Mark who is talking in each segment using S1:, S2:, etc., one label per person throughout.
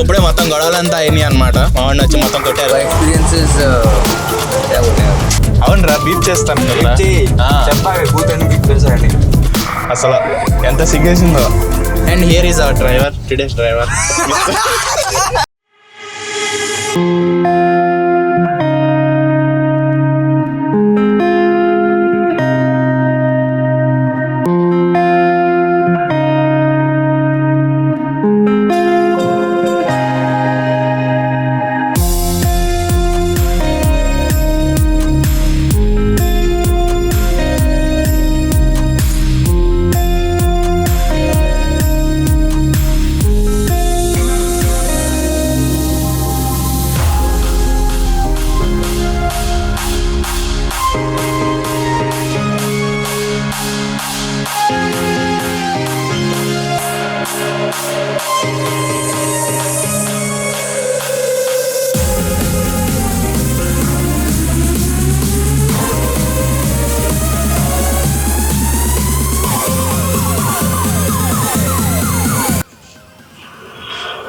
S1: ఇప్పుడే మొత్తం గొడవలంతా అయినాయి అనమాట. మా వాడిని వచ్చి మొత్తం కొట్టారు.
S2: ఎక్స్పీరియన్సెస్
S1: అవునరా బీప్ చేస్తాను అసలు ఎంత సిగ్గేసిందో. And here is our driver, today's driver.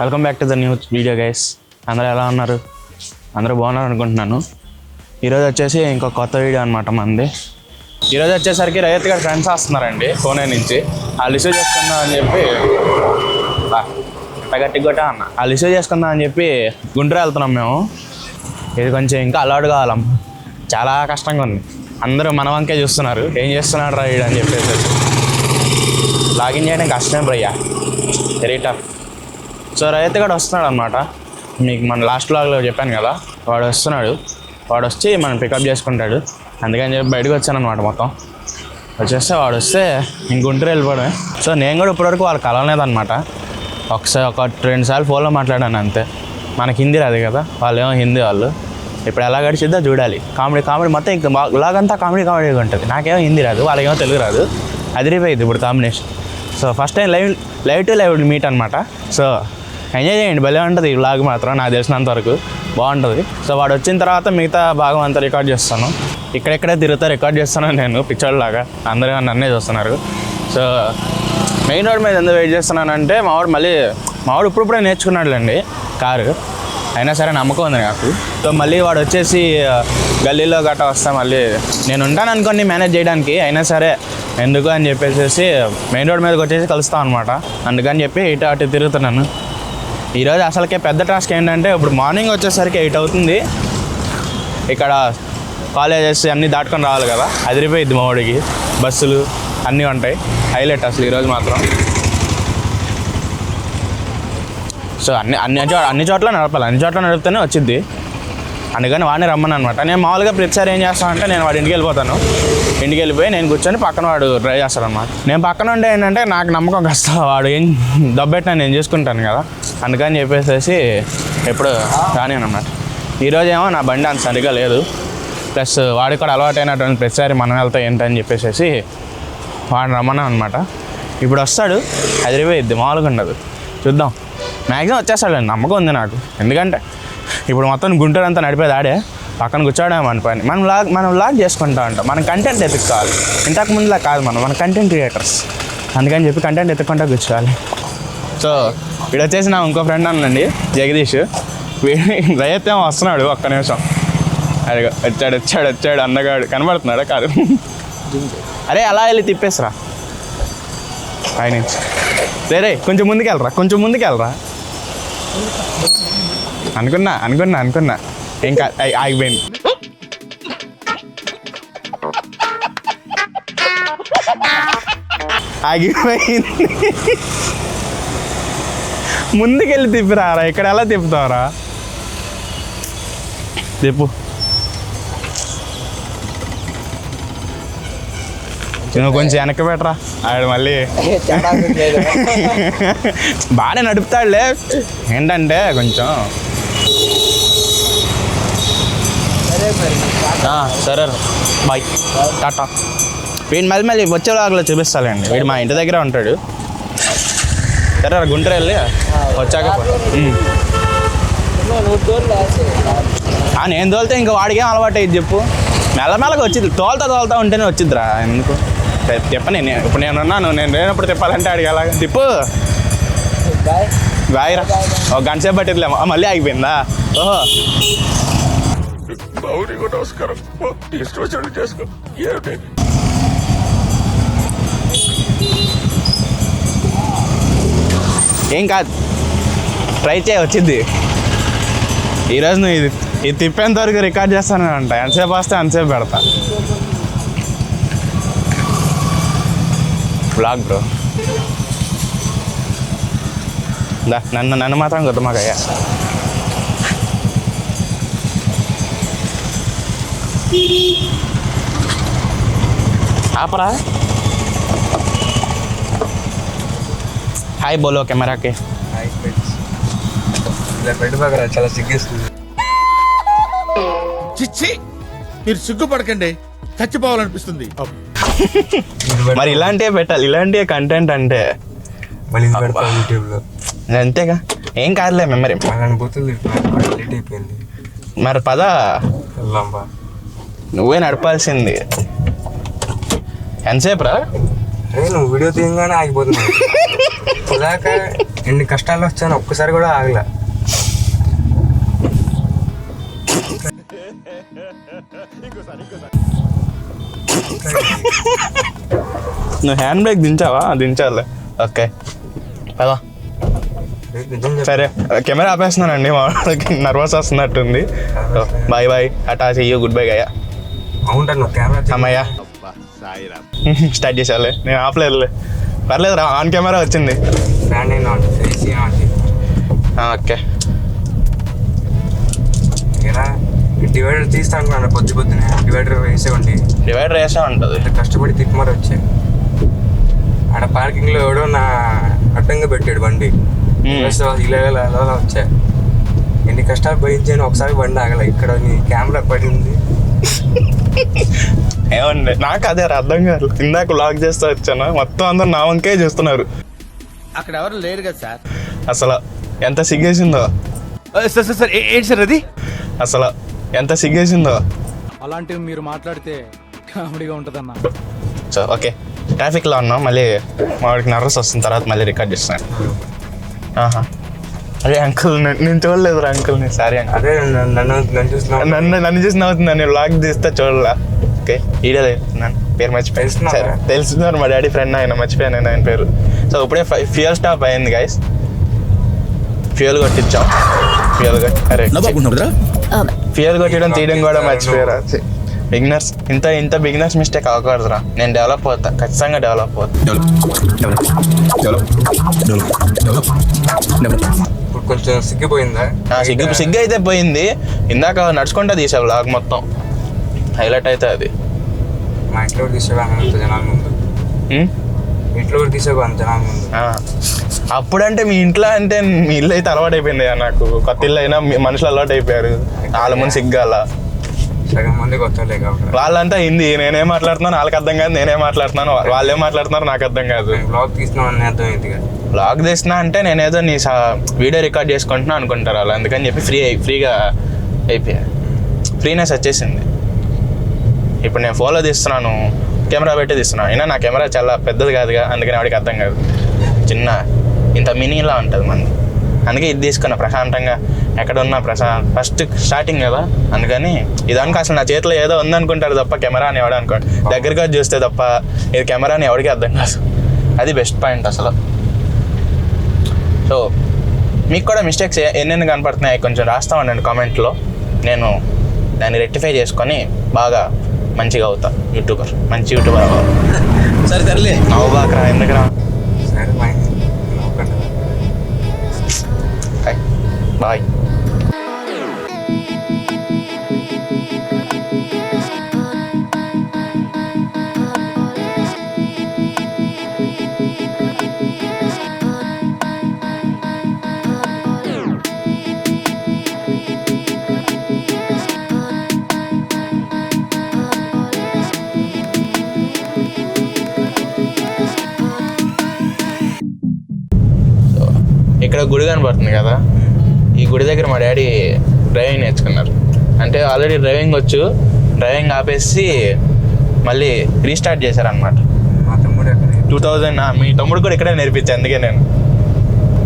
S1: Welcome back to the new video guys. అందరూ ఎలా ఉన్నారు? అందరూ బాగున్నారు అనుకుంటున్నాను. ఈరోజు వచ్చేసి ఇంకో కొత్త వీడియో అనమాట మనది. ఈరోజు వచ్చేసరికి రైతు గారు ఫ్రెండ్స్ వస్తున్నారండి కోనే నుంచి. వాళ్ళు రిసీవ్ చేసుకుందాం అని చెప్పి గట్టి కొట్టా అన్న వాళ్ళు రిసీవ్ చేసుకుందాం అని చెప్పి గుంటూరు వెళ్తున్నాం మేము. ఇది కొంచెం ఇంకా అలవాటు కావాలం, చాలా కష్టంగా ఉంది. అందరూ మన వంకే చూస్తున్నారు, ఏం చేస్తున్నాడు రా వీడు అని చెప్పేసి. లాగిన్ చేయడం కష్టం బ్రయ్యా, వెరీ టఫ్. సో రైతు కూడా వస్తున్నాడు అనమాట. మీకు మన లాస్ట్ వ్లాగ్లో చెప్పాను కదా, వాడు వస్తున్నాడు. వాడు వచ్చి మనం పికప్ చేసుకుంటాడు. అందుకని చెప్పి బయటకు వచ్చాను అనమాట. మొత్తం వచ్చేస్తే వాడు వస్తే ఇంక గుంటూరు వెళ్ళిపోవడమే. సో నేను కూడా ఇప్పటివరకు వాళ్ళు కలవలేదన్నమాట. ఒకసారి 1-2 సార్లు ఫోన్లో మాట్లాడాను అంతే. మనకి హిందీ రాదు కదా, వాళ్ళు ఏమో హిందీ వాళ్ళు. ఇప్పుడు ఎలా గడిచిద్దో చూడాలి. కామెడీ మొత్తం ఇంకా లాగంతా కామెడీగా ఉంటుంది. నాకేమో హిందీ రాదు, వాళ్ళకేమో తెలుగు రాదు. అదిరిపోయింది ఇప్పుడు combination. So first time live to live meet అనమాట. సో ఎంజాయ్ చేయండి, భలే ఉంటుంది ఈ వ్లాగ్ మాత్రం. నాకు తెలిసినంత వరకు బాగుంటుంది. సో వాడు వచ్చిన తర్వాత మిగతా భాగం అంతా రికార్డ్ చేస్తాను. ఇక్కడెక్కడే తిరుగుతా రికార్డ్ చేస్తాను నేను పిచ్చోళ్ళలాగా. అందరూ నన్నే చూస్తున్నారు. సో మెయిన్ రోడ్ మీద ఎందుకు వెయిట్ చేస్తున్నానంటే మావాడు ఇప్పుడే నేర్చుకున్నాడులేండి కారు. అయినా సరే నమ్మకం ఉంది నాకు. సో మళ్ళీ వాడు వచ్చేసి గల్లీలో గట్రా వస్తా మళ్ళీ నేను ఉంటాను అనుకోండి మేనేజ్ చేయడానికి. అయినా సరే ఎందుకు అని చెప్పేసి మెయిన్ రోడ్ మీదకి వచ్చేసి కలుస్తాం అనమాట. అందుకని చెప్పి ఇటు అటు తిరుగుతున్నాను. ఈరోజు అసలుకే పెద్ద టాస్క్ ఏంటంటే, ఇప్పుడు మార్నింగ్ వచ్చేసరికి 8 అవుతుంది. ఇక్కడ కాలేజెస్ అన్నీ దాటుకొని రావాలి కదా, అదిరిపోయిద్ది మా వాడికి. బస్సులు అన్నీ ఉంటాయి. హైలైట్ అసలు ఈరోజు మాత్రం. సో అన్ని చోట్ల నడపాలి, అన్ని చోట్ల నడిపితేనే వచ్చిద్ది. అందుకని వాడిని రమ్మని అనమాట. నేను మామూలుగా ప్రతిసారి ఏం చేస్తానంటే, నేను వాడి ఇంటికి వెళ్ళిపోతాను. ఇంటికి వెళ్ళిపోయి నేను కూర్చొని పక్కన వాడు డ్రైవ్ చేస్తాడనమాట. నేను పక్కన ఉంటే ఏంటంటే నాకు నమ్మకం కాస్త వాడు ఏం దబ్బెట్టినా నేను చేసుకుంటాను కదా, అందుకని చెప్పేసి ఎప్పుడు రానియనమాట. ఈరోజు ఏమో నా బండి అంత సరిగ్గా లేదు. ప్లస్ వాడికి కూడా అలవాటైనటువంటి ప్రతిసారి మనం వెళ్తా ఏంటని చెప్పేసి వాడిని రమ్మన్నా అనమాట. ఇప్పుడు వస్తాడు, అదిరిపోయిద్ది, మామూలుగా ఉండదు. చూద్దాం, మ్యాక్సిమం వచ్చేస్తాడండి, నమ్మకం ఉంది నాకు. ఎందుకంటే ఇప్పుడు మొత్తం గుంటూరు అంతా నడిపేది ఆడే. పక్కన కూర్చోవడం మన పని. మనం లాగ్ చేసుకుంటా ఉంటాం. మనం కంటెంట్ ఎత్తుక్కోవాలి. ఇంతకు ముందులా కాదు, మన కంటెంట్ క్రియేటర్స్. అందుకని చెప్పి కంటెంట్ ఎత్తుకుంటా కూర్చోవాలి. సో వీడు వచ్చేసి నా ఇంకో ఫ్రెండ్ అనండి, జగదీష్. రైతు ఏమో వస్తున్నాడు, ఒక్క నిమిషం. అదిగో వచ్చాడు అన్నగాడు. కనబడుతున్నాడా కాదు? అరే అలా వెళ్ళి తిప్పేసరా పై నుంచి. రే కొంచెం ముందుకెళ్ళరా. అనుకున్నా ఇంకా ఆగిపోయింది. ముందుకెళ్ళి తిప్పిరారా, ఇక్కడ ఎలా తిప్పుతావరా? తిప్పు. నువ్వు కొంచెం వెనక్కి పెట్టరా. ఆడు మళ్ళీ బాగానే నడుపుతాడులే. ఏంటంటే కొంచెం సరే బాయ్, టాటా. వీడు మళ్ళీ వచ్చే లాగలో చూపిస్తాలండి. వీడు మా ఇంటి దగ్గర ఉంటాడు. సరే గుంటూరు వెళ్ళి వచ్చాక నేను తోలితే ఇంకా వాడికి ఏం అలవాటు అయ్యి చెప్పు. మెల్లమెల్లగా వచ్చింది, తోలుతా ఉంటేనే వచ్చిద్దిరా. ఎందుకు తిప్ప నేను ఇప్పుడు నేనున్నాను, నేను లేనప్పుడు తిప్పాలంటే అడిగి అలాగా తిప్పు. బాయ్రా ఒక గంట సేపు పట్టిద్లేమో మళ్ళీ ఆగిపోయిందా ఓహో ఏం కాదు ట్రై చేయ వచ్చింది ఈరోజు నువ్వు ఇది తిప్పేంత వరకు రికార్డ్ చేస్తాను అంట ఎంతసేపు వస్తే అంతసేపు పెడతా బ్లాగ్ బ్రో నన్ను మాత్రం కొద్ది మాకయ్యా ఆపరా హాయ్ బోలో కెమెరాకి
S2: చాలా సిగ్గేస్తుంది.
S3: చిచ్చి మీరు సిగ్గుపడకండి, చచ్చిపోవాలనిపిస్తుంది.
S1: మరి ఇలాంటివే పెట్టాలి, ఇలాంటివే కంటెంట్ అంటే
S2: మళ్ళీ పెడతాను యూట్యూబ్లో.
S1: అంతేగా ఏం కాదులే మెమరీ
S2: అనుభూతులు లేట్ అయిపోయింది.
S1: మరి పద
S2: వెళ్దాంబా.
S1: నువ్వే నడపాల్సింది. ఎంతసేపు రా?
S2: అరే నువ్వు వీడియో తీయగానే ఆగిపోతున్నావు. ఇలాక ఎన్ని కష్టాలు వచ్చాను ఒక్కసారి కూడా ఆగలే.
S1: నువ్వు హ్యాండ్ బ్రేక్ దించావా? దించాలి. ఓకే పదా. సరే కెమెరా ఆపేస్తున్నానండి, వాళ్ళకి నర్వస్ వస్తున్నట్టుంది. బాయ్ బాయ్, అటా చెయ్యు, గుడ్ బై గయ్యా.
S2: అవును కెమెరా
S1: అమ్మయ్యా స్టార్ట్ చేసాలే, నేను ఆపలేదులే, పర్లేదు రా. ఆన్ కెమెరా వచ్చింది. ఓకే
S2: డివైడర్ తీస్తా అనుకున్నాను పొద్దు పొద్దునే. డివైడర్ వేసేవండి,
S1: డివైడర్ వేసే ఉంటుంది.
S2: కష్టపడి తిప్పమారి వచ్చాయి. ఆడ పార్కింగ్లో ఎవడో నా అడ్డంగా పెట్టాడు బండి. ఇలా వచ్చా. ఎన్ని కష్టాలు భరించాను, ఒకసారి బండి ఆగల. ఇక్కడ నీ కెమెరా పడింది.
S1: ఏమండి నాకు అదే అర్థం కాదు. ఇందాక లాక్ చేస్తూ వచ్చాను, మొత్తం అందరు నా వంకే చూస్తున్నారు.
S3: అక్కడ ఎవరు లేరు కదా సార్.
S1: అసలు ఎంత సిగ్గేసిందో
S3: సార్ ఏంటి సార్ అది?
S1: అసలు ఎంత సిగ్గేసిందో.
S4: అలాంటివి మీరు మాట్లాడితే కామెడీగా ఉంటుందన్న.
S1: సో ఓకే, ట్రాఫిక్లో ఉన్నాం. మళ్ళీ మావాడికి నర్వస్ వస్తుంది, తర్వాత మళ్ళీ రికార్డ్ చేస్తున్నాను. అరే అంకుల్ నేను చూడలేదు రా అంకుల్ని. Sorry uncle.
S2: అదే నన్ను
S1: చూసి నవ్వుతుంది. నేను లాక్ తీస్తే చూడలా. ఓకే ఈడే నన్ను పేరు మర్చిపోయాను. సరే తెలుసున్నారు, మా డాడీ ఫ్రెండ్ ఆయన, మర్చిపోయాను ఆయన పేరు. సో ఇప్పుడే ఫ్యూయల్ స్టాప్ అయింది గైస్. ఫ్యూయల్ కొట్టించాం. ఫ్యూయల్ కొట్టడం తీయడం కూడా మర్చిపోయారా? బిగినర్స్ ఇంత బిగినర్స్ మిస్టేక్ అవ్వకూడదురా. నేను డెవలప్ అవుతా, ఖచ్చితంగా డెవలప్ అవుతా.
S2: ఇప్పుడు కొంచెం సిగ్గిపోయిందా?
S1: సిగ్గు అయితే పోయింది. ఇందాక నడుచుకుంటా తీసా వ్లాగ్ మొత్తం, హైలైట్ అయితే అది.
S2: మా ఇంట్లో కూడా తీసావు అంత జనాల ముందు. ఇంట్లో కూడా తీసావు అంత జనాల ముందు.
S1: అప్పుడంటే మీ ఇంట్లో అంటే మీ ఇల్లు అయితే అలవాటు అయిపోయింది. నాకు కొత్త ఇల్లు అయినా మనుషులు అలవాటు అయిపోయారు. వాళ్ళ ముందు సిగ్గాల.
S2: సగం మంది కొత్త
S1: వాళ్ళంతా హిందీ, నేనేం మాట్లాడుతున్నాను వాళ్ళకి అర్థం కాదు, నేనేం మాట్లాడుతున్నాను వాళ్ళు ఏం మాట్లాడుతున్నారు నాకు అర్థం కాదు.
S2: బ్లాగ్ తీస్తున్నాను అర్థమైంది కదా.
S1: బ్లాగ్ తీసినా అంటే నేనేదో నీ వీడియో రికార్డ్ చేసుకుంటున్నా అనుకుంటారు వాళ్ళు. అందుకని చెప్పి ఫ్రీగా అయిపోయా, ఫ్రీనెస్ వచ్చేసింది. ఇప్పుడు నేను ఫోన్లో తీస్తున్నాను, కెమెరా పెట్టి తీస్తున్నాను. అయినా నా కెమెరా చాలా పెద్దది కాదుగా, అందుకని వాడికి అర్థం కాదు. చిన్న ఇంత మినీలా ఉంటుంది మనది. అందుకే ఇది తీసుకున్నా ప్రశాంతంగా, ఎక్కడ ఉన్నా ఫస్ట్ స్టార్టింగ్ కదా, అందుకని ఇదానికి అసలు నా చేతిలో ఏదో ఉందనుకుంటారు తప్ప కెమెరా అని ఎవడు అనుకోండి. దగ్గరగా చూస్తే తప్ప ఇది కెమెరా అని ఎవరికి అర్థం కాదు. అది బెస్ట్ పాయింట్ అసలు. సో మీకు కూడా మిస్టేక్స్ ఎన్నెన్ని కనపడుతున్నాయి కొంచెం రాస్తా ఉండండి కామెంట్లో. నేను దాన్ని రెక్టిఫై చేసుకొని బాగా మంచిగా అవుతా, యూట్యూబర్, మంచి యూట్యూబర్ అవ్వాలి. సరే సర్లే నవ్వుబాకరా, ఎందుకురా.
S2: సరే
S1: బాయ్. ఇక్కడ గుడి కనపడుతుంది కదా, ఈ గుడి దగ్గర మా డాడీ డ్రైవింగ్ నేర్చుకున్నారు. అంటే ఆల్రెడీ డ్రైవింగ్ వచ్చు, డ్రైవింగ్ ఆపేసి మళ్ళీ రీస్టార్ట్ చేశారనమాట.
S2: మా తమ్ముడు
S1: 2000. మీ తమ్ముడు కూడా ఇక్కడే నేర్పించాను, అందుకే నేను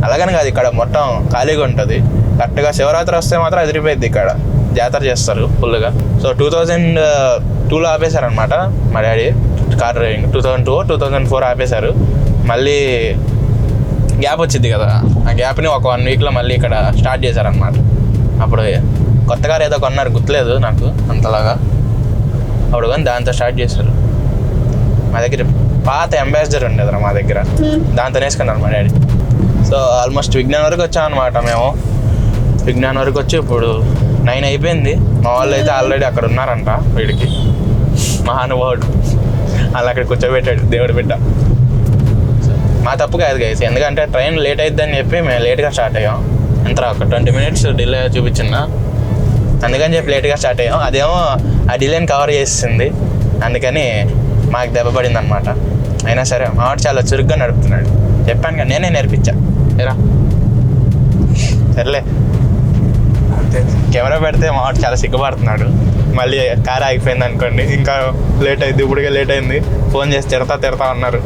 S1: అలాగని కాదు, ఇక్కడ మొత్తం ఖాళీగా ఉంటుంది. కరెక్ట్గా శివరాత్రి వస్తే మాత్రం అదిరిపోయింది. ఇక్కడ జాతర చేస్తారు ఫుల్గా. సో 2002లో ఆపేశారనమాట మా డాడీ కార్ డ్రైవింగ్. 2002, 2004 ఆపేశారు. మళ్ళీ గ్యాప్ వచ్చింది కదా, ఆ గ్యాప్ని ఒక 1 వీక్లో మళ్ళీ ఇక్కడ స్టార్ట్ చేశారనమాట. అప్పుడు కొత్త కార్ ఏదో కొన్నారు, గుర్తులేదు నాకు అంతలాగా. అప్పుడు కానీ దాంతో స్టార్ట్ చేశారు. మా దగ్గర పాత అంబాసిడర్ ఉండేది మా దగ్గర, దాంతో వేసుకున్నారు మా డాడీ. సో ఆల్మోస్ట్ విజ్ఞాన్ వరకు వచ్చామన్నమాట మేము. విజ్ఞాన్ వరకు వచ్చి ఇప్పుడు 9 అయిపోయింది. మా వాళ్ళు అయితే ఆల్రెడీ అక్కడ ఉన్నారంట. వీడికి మహానుభావుడు అలా అక్కడ కూర్చోబెట్టాడు దేవుడి బిడ్డ. మా తప్పు కాదు గైస్, ఎందుకంటే ట్రైన్ లేట్ అయిద్దని చెప్పి మేము లేట్గా స్టార్ట్ అయ్యాం. ఎంత ఒక 20 minutes డిలే చూపించిందా, అందుకని చెప్పి లేట్గా స్టార్ట్ అయ్యాం. అదేమో ఆ డిలేని కవర్ చేసింది, అందుకని మాకు దెబ్బ పడింది అనమాట. అయినా సరే మా వాడు చాలా చురుగ్గా నడుపుతున్నాడు. చెప్పాను కదా, నేనే నేర్పించా. ఎరా సర్లే,
S2: అంతే.
S1: కెమెరా పెడితే మా వాడు చాలా సిగ్గుపడుతున్నాడు. మళ్ళీ కార్ ఆగిపోయింది అనుకోండి, ఇంకా లేట్ అయింది. ఇప్పుడుగా లేట్ అయింది, ఫోన్ చేసి తిడతా అన్నారు.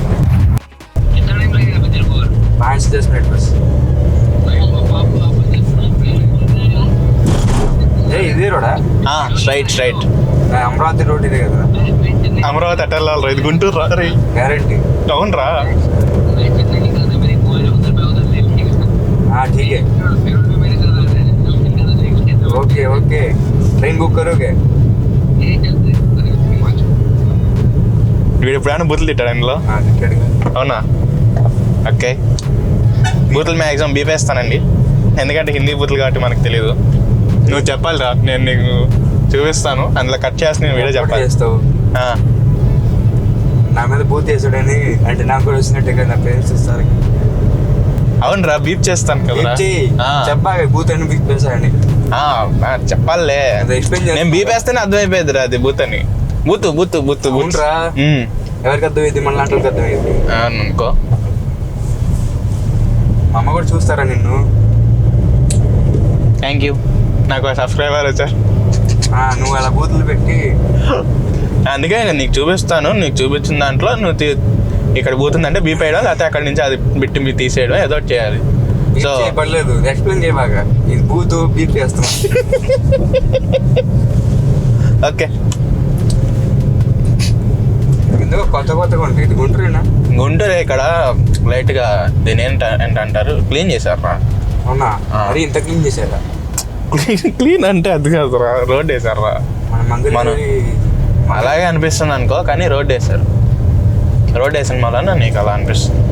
S2: పాయింట్స్ చేసుకునేట్టు బస్. ఇదే రోడా?
S1: స్ట్రైట్
S2: అమరావతి రోడ్ ఇదే కదా?
S1: అమరావతి అటల్ రా, ఇది గుంటూరు రా.
S2: గ్యారంటీ?
S1: అవును రా.
S2: ठीक है, ओके ट्रेन बुक करोगे?
S1: వీడు ఎప్పుడైనా బూతులు తిట్టాడు అందులో? అవునా? ఓకే, బూతులు మ్యాక్సిమం బీపేస్తానండి, ఎందుకంటే హిందీ బూతులు కాబట్టి మనకు తెలియదు. నువ్వు చెప్పాలి రా, నేను నీకు చూపిస్తాను. అందులో కట్ చేసి నేను వీడియో చెప్పాలి.
S2: చేస్తావు నా మీద బూత్ చేసాడని, అంటే నాకు కూడా వచ్చినట్టే కదా, నా పేరెంట్స్ ఇస్తారు.
S1: అవును రా, బీప్ చేస్తాను కదా.
S2: చెప్పాలి బూత్ అని, బీప్ చేశాడని
S1: చెప్పాలే. నేను బీప్ వేస్తేనే అర్థమైపోయింది రా అది బూత్ అని. బూత్
S2: రా. ఎవరికి అర్థమైంది? మన లాంటి వాళ్ళకి అర్థమైంది
S1: అనుకో.
S2: మా అమ్మ కూడా చూస్తారా నిన్ను?
S1: థ్యాంక్ యూ, నాకు సబ్స్క్రైబర్ వచ్చారు.
S2: నువ్వు అలా బూతులు పెట్టి,
S1: అందుకే నీకు చూపిస్తాను. నీకు చూపించిన దాంట్లో నువ్వు ఇక్కడ బూతుందంటే బీప్ వేయడం, లేకపోతే అక్కడి నుంచి అది బిట్టి మీరు తీసేయడం, ఏదో ఒకటి చేయాలి. సో
S2: పర్లేదు, ఎక్స్ప్లెయిన్ చేయబాగా. ఇది బూత్ బీప్ చేస్తాం.
S1: ఓకే,
S2: ఎందుకో కొత్తగా ఉంటుంది. ఇది గుంటూరేనా?
S1: గుంటూరే. ఇక్కడ లైట్గా దీని ఏంటంటారు, క్లీన్ చేశారు రా.
S2: అవునా? మరి ఇంత క్లీన్ చేశారా?
S1: క్లీన్ అంటే అది కాదు రా, రోడ్ వేసారు రా.
S2: మన
S1: అలాగే అనిపిస్తుంది అనుకో, కానీ రోడ్ వేసారు. రోడ్ వేసిన వలన నీకు అలా అనిపిస్తుంది.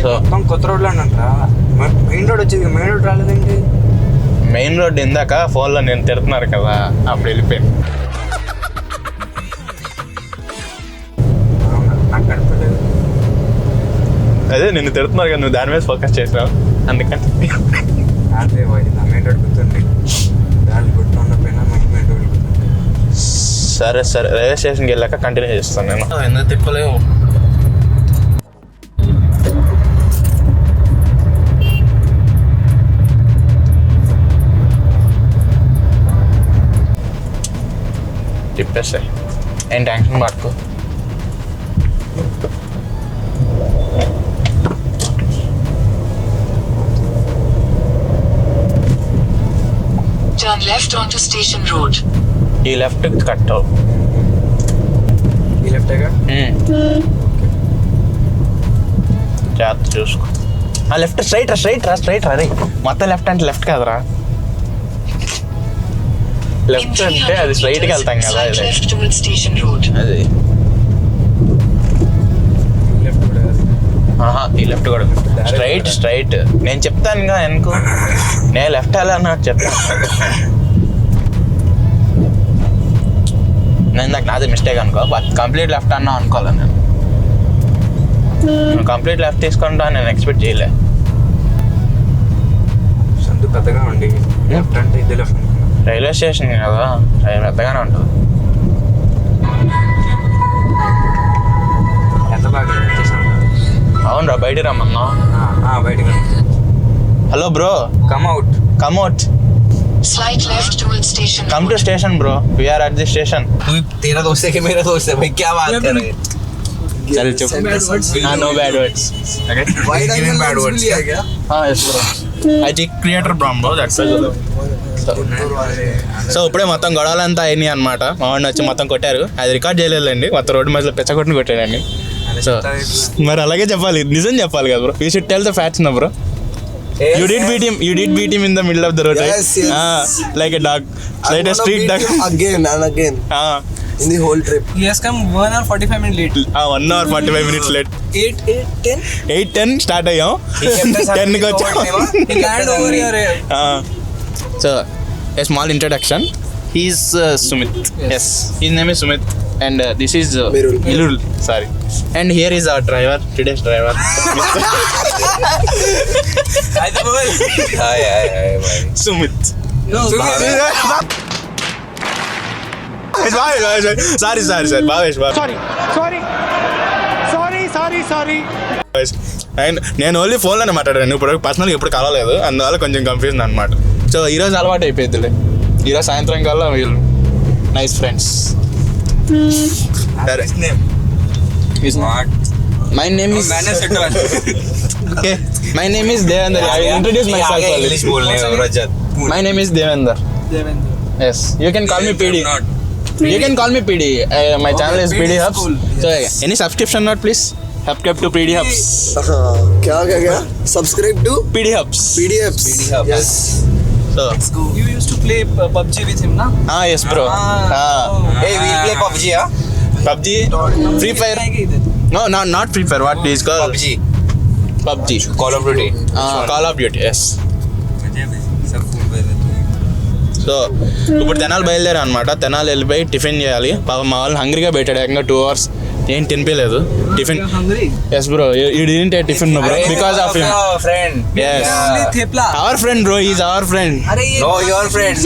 S1: సో
S2: మొత్తం కొత్త రోడ్లు అంటారా? మెయిన్ రోడ్ వచ్చేది, మెయిన్ రోడ్ రాలేదండి.
S1: మెయిన్ రోడ్ ఇందాక ఫోన్లో నేను తిడుతున్నారు కదా, అప్పుడు వెళ్ళిపోయింది.
S2: నాకు కనపడలేదు.
S1: అదే నిన్ను తిడుతున్నారు కదా, నువ్వు దాని మీద ఫోకస్ చేసావు, అందుకని.
S2: అదే నా మెయిన్ రోడ్ గుర్తుంది. దాన్ని గుర్తున్న పైన మెయిన్ రోడ్ గుర్తుంది.
S1: సరే రైల్వే స్టేషన్కి వెళ్ళాక కంటిన్యూ చేస్తాను నేను. ఎందుకు తిప్పలేవు? తిప్పేస్తాయి, ఏం టెన్షన్ పడుకో.
S5: Turn left onto Station Road.
S1: ఈ లెఫ్ట్ కట్ అవు.
S2: ఈ లెఫ్టేగా?
S1: జాగ్రత్త చూసుకో. లెఫ్ట్ స్ట్రైట్ రా రే. మొత్తం లెఫ్ట్ అంటే లెఫ్ట్ కాదురా, లెఫ్ట్ అంటే అది స్ట్రైట్కి వెళ్తాం కదా. అది ఈ లెఫ్ట్ కూడా స్ట్రైట్. నేను చెప్తాను కదా అనుకో, నేను లెఫ్ట్ వెళ్ళా నాకు చెప్తాను. నేను నాకు నాది మిస్టేక్ అనుకో, కంప్లీట్ లెఫ్ట్ అన్నా అనుకోవాలి. నేను కంప్లీట్ లెఫ్ట్ తీసుకుంటా నేను ఎక్స్పెక్ట్ చేయలే.
S2: సందు పెద్దగా ఉండి లెఫ్ట్ అంటే ఇది లెఫ్ట్.
S1: రైల్వే స్టేషన్ కదా, పెద్దగానే ఉంటుంది.
S2: ఎంత బాగా
S1: అవునరా, బయటికి రమ్మన్నా.
S2: బయటికి.
S1: Hello bro,
S2: come out.
S5: Slight left towards station.
S1: Come to station bro, we are at the station.
S2: तेरा दोस्त है कि मेरा दोस्त है भाई, क्या बात कर रहे हैं?
S1: సరే చెప్పు. No bad words. Okay.
S2: bad words.
S1: అది క్రియేటర్ బ్రాంబో దట్స్ సో ఇప్పుడే మొత్తం గొడవలంతా అయినాయి అనమాట. మా వాడిని వచ్చి మొత్తం కొట్టారు. అది రికార్డ్ చేయలేదండి. మొత్తం రోడ్డు మధ్యలో పెచ్చగొట్టుని కొట్టాడండి. సో మరి అలాగే చెప్పాలి, నిజం చెప్పాలి కదా bro. You should tell the facts నా bro. You did beat him in the middle of the road,
S6: Yes,
S1: right?
S6: yes.
S1: Like a dog, like a street dog.
S6: Again and again in the whole trip.
S7: He has come 1 hour 45 minutes late.
S1: 1 hour 45 minutes late. 8:10 start అయ్యాం. 10 కి వచ్చాం.
S7: He landed over here.
S1: So a small introduction. He's Sumit. Yes, his name is Sumit and this is Milul. Sorry. And here is our driver, today's driver.
S2: Hi.
S1: Sumit.
S7: No,
S1: Sorry. Bhavesh.
S7: sorry.
S1: And నేను only ఫోన్లోనే మాట్లాడాను. ఇప్పుడు పర్సనల్గా ఎప్పుడు కలవలేదు, అందువల్ల కొంచెం confusion అనమాట. సో ఈరోజు అలవాటు అయిపోయిందిలే. ఈరోజు సాయంత్రం కల్లా వీళ్ళు నైస్ ఫ్రెండ్స్. సరే, my name is okay. My name is Devender. I introduce my
S2: English बोलने Rajat.
S1: My name is Devender. Yes, you can call me PD. You can call me PD. My channel is PD Hubs. So any subscription not please? Subscribe to PD Hubs.
S6: क्या subscribe to
S1: PD Hubs.
S6: PDFs. Yes.
S1: So
S7: You used to play PUBG with him, na?
S1: yes bro.
S2: Hey, we play PUBG, huh?
S1: PUBG, Free Fire. No, not Free Fire. What is called? PUBG.
S2: Call of Duty.
S1: Call of Duty. Yes. So ఇప్పుడు తెనాలి బయలుదేరా అనమాట. తెనాలి వెళ్ళిపోయి tiffin చేయాలి. పాపం మా వాళ్ళు హంగ్రీగా పెట్టాడు. ఏకంగా 2 hours ఏం తినిపించలేదు tiffin.
S7: Hungry?
S1: Yes bro, you didn't take tiffin bro because of him.
S2: Friend.
S1: Yes.
S7: Only thepla.
S1: Our friend bro, he's our friend.
S2: No, your friend.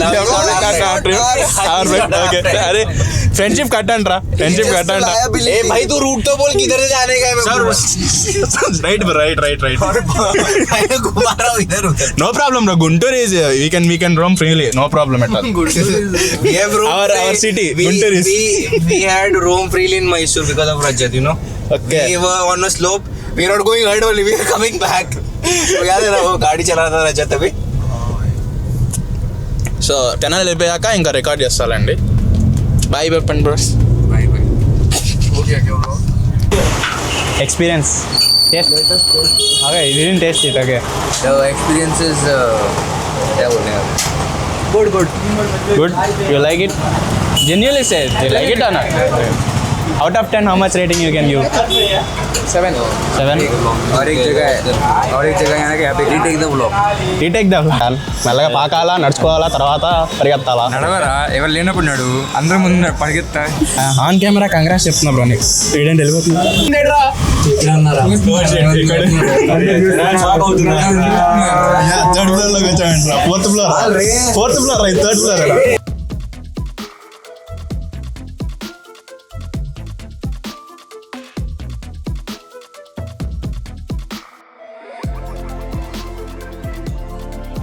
S1: Our friend. Okay. अरे फ्रेंडशिप कटंड्रा. फ्रेंडशिप कटंड्रा.
S2: ए भाई तू root तो बोल, किधर से जाने का है?
S1: Right bro, right.
S2: मैं घुमा रहा हूँ इधर उधर.
S1: No problem bro. Guntur is we can roam freely. No problem at all.
S2: We have roam
S1: Our city, Guntur is.
S2: We had roam freely in Mysore because of Rajat, you know.
S1: Okay.
S2: We were on a slope. We are not going ahead only. We are coming back. तो याद है ना वो गाड़ी चला रहा था रजत अभी.
S1: సో తెనాలి వెళ్ళిపోయాక ఇంకా రికార్డ్ చేస్తానండి. బాయ్ చెప్పండి bros. Experience taste. Okay, you didn't taste it. Okay,
S2: The experience is क्या बोलने हैं?
S1: Good. You like it? Genuinely say you like it or not? Out of 10 how much rating you can give? 7.
S2: और एक जगह यहाँ के यहाँ पे retake the vlog.
S1: Retake the vlog. మెల్లగా పాకాలా, నడుచుకోవాలా, తర్వాత పరిగెత్తాలా.
S2: నడవరా, ఎవరు లేనప్పుడు నడు, అందరం ముందు పరిగెత్తా.
S1: ఆన్ కెమెరా కంగ్రాస్ చెప్తున్నా బ్రో. నీకు వీడేంటి వెళ్ళిపోతున్నా. థర్డ్ ఫ్లోర్ లోకి వచ్చామండి. Fourth floor third floor.